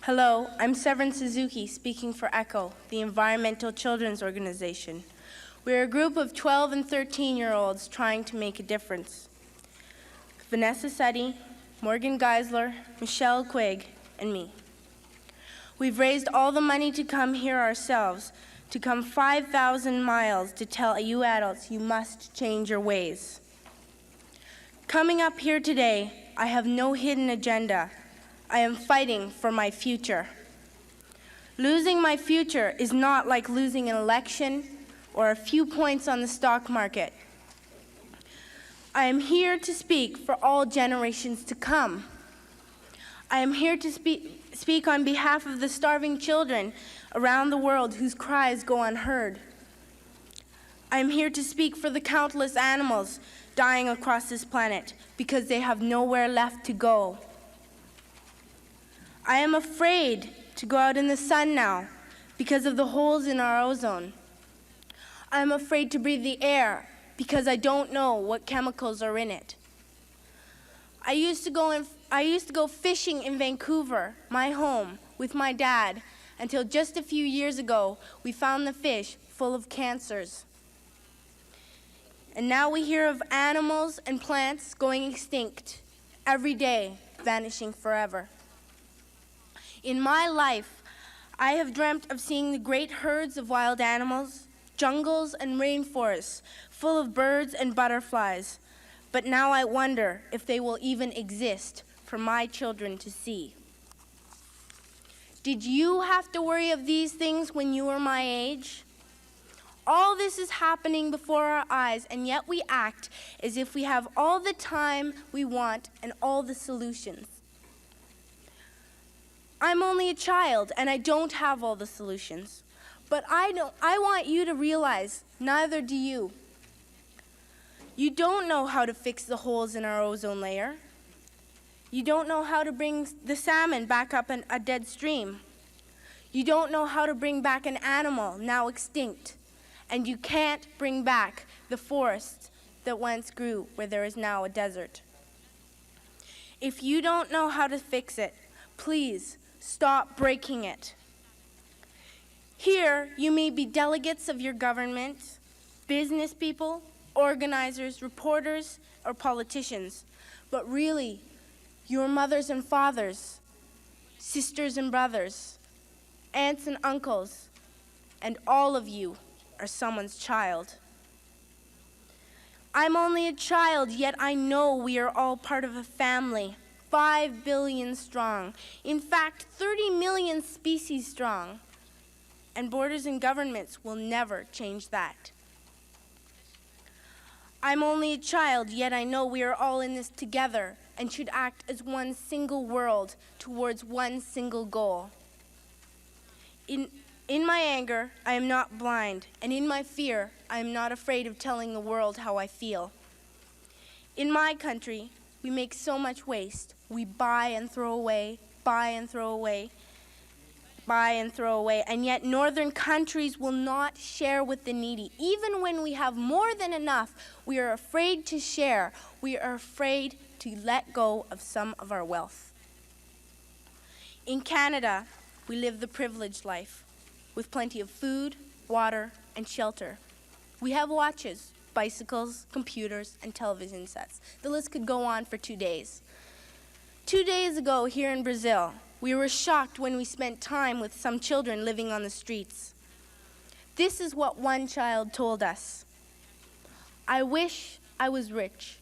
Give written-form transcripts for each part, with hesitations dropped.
Hello, I'm Severn Suzuki, speaking for ECHO, the Environmental Children's Organization. We're a group of 12 and 13-year-olds trying to make a difference. Vanessa Seti, Morgan Geisler, Michelle Quigg, and me. We've raised all the money to come here ourselves, to come 5,000 miles to tell you adults you must change your ways. Coming up here today, I have no hidden agenda. I am fighting for my future. Losing my future is not like losing an election or a few points on the stock market. I am here to speak for all generations to come. I am here to speak on behalf of the starving children around the world whose cries go unheard. I am here to speak for the countless animals dying across this planet because they have nowhere left to go. I am afraid to go out in the sun now because of the holes in our ozone. I am afraid to breathe the air because I don't know what chemicals are in it. I used to go fishing in Vancouver, my home, with my dad, until just a few years ago we found the fish full of cancers. And now we hear of animals and plants going extinct every day, vanishing forever. In my life, I have dreamt of seeing the great herds of wild animals, jungles and rainforests full of birds and butterflies. But now I wonder if they will even exist for my children to see. Did you have to worry of these things when you were my age? All this is happening before our eyes, and yet we act as if we have all the time we want and all the solutions. I'm only a child, and I don't have all the solutions. But I want you to realize, neither do you. You don't know how to fix the holes in our ozone layer. You don't know how to bring the salmon back up a dead stream. You don't know how to bring back an animal now extinct. And you can't bring back the forests that once grew where there is now a desert. If you don't know how to fix it, please stop breaking it. Here, you may be delegates of your government, business people, organizers, reporters, or politicians, but really, your mothers and fathers, sisters and brothers, aunts and uncles, and all of you are someone's child. I'm only a child, yet I know we are all part of a family, 5 billion strong. In fact, 30 million species strong. And borders and governments will never change that. I'm only a child, yet I know we are all in this together and should act as one single world towards one single goal. In my anger, I am not blind, and in my fear, I am not afraid of telling the world how I feel. In my country, we make so much waste. We buy and throw away, buy and throw away, buy and throw away, and yet northern countries will not share with the needy. Even when we have more than enough, we are afraid to share. We are afraid to let go of some of our wealth. In Canada, we live the privileged life with plenty of food, water, and shelter. We have watches, bicycles, computers, and television sets. The list could go on for 2 days. 2 days ago here in Brazil, we were shocked when we spent time with some children living on the streets. This is what one child told us. I wish I was rich.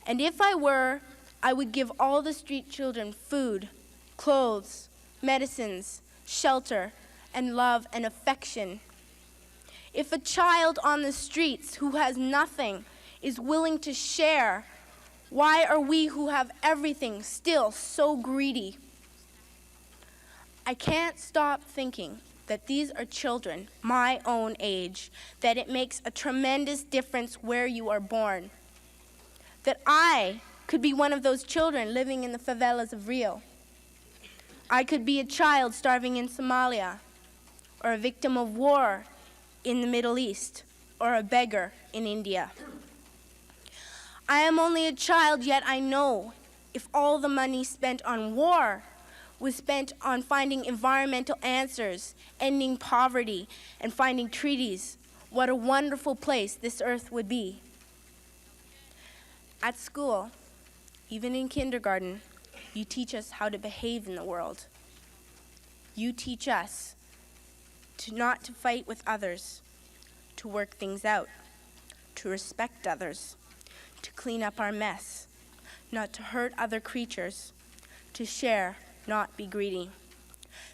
And if I were, I would give all the street children food, clothes, medicines, shelter, and love and affection. If a child on the streets who has nothing is willing to share, why are we who have everything still so greedy? I can't stop thinking that these are children my own age, that it makes a tremendous difference where you are born. That I could be one of those children living in the favelas of Rio. I could be a child starving in Somalia, or a victim of war in the Middle East, or a beggar in India. I am only a child, yet I know if all the money spent on war was spent on finding environmental answers, ending poverty, and finding treaties, what a wonderful place this earth would be. At school, even in kindergarten, you teach us how to behave in the world. You teach us not to fight with others, to work things out, to respect others, to clean up our mess, not to hurt other creatures, to share, not be greedy.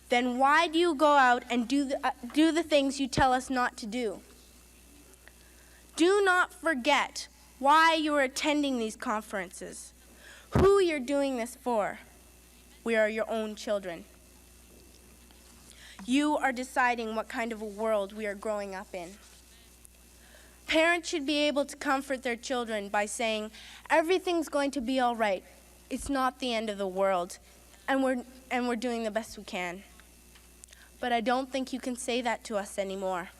Then why do you go out and do the things you tell us not to do? Do not forget why you are attending these conferences, who you're doing this for. We are your own children. You are deciding what kind of a world we are growing up in. Parents should be able to comfort their children by saying, everything's going to be all right. It's not the end of the world, and we're doing the best we can. But I don't think you can say that to us anymore.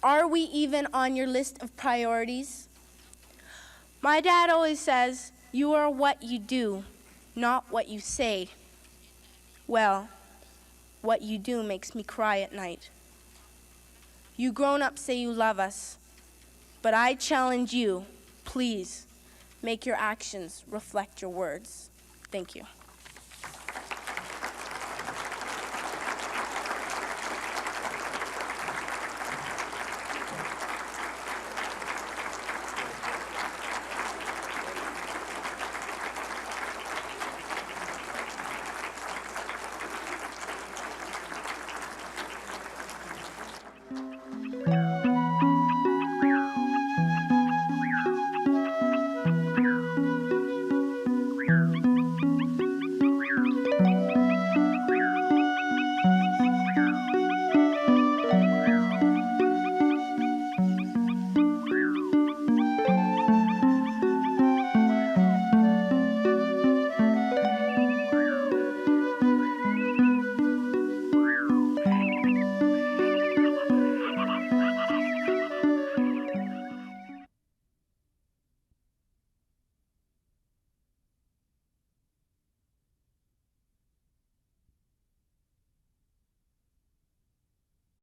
Are we even on your list of priorities? My dad always says, you are what you do, not what you say. Well, what you do makes me cry at night. You grown-ups say you love us, but I challenge you, please, make your actions reflect your words. Thank you.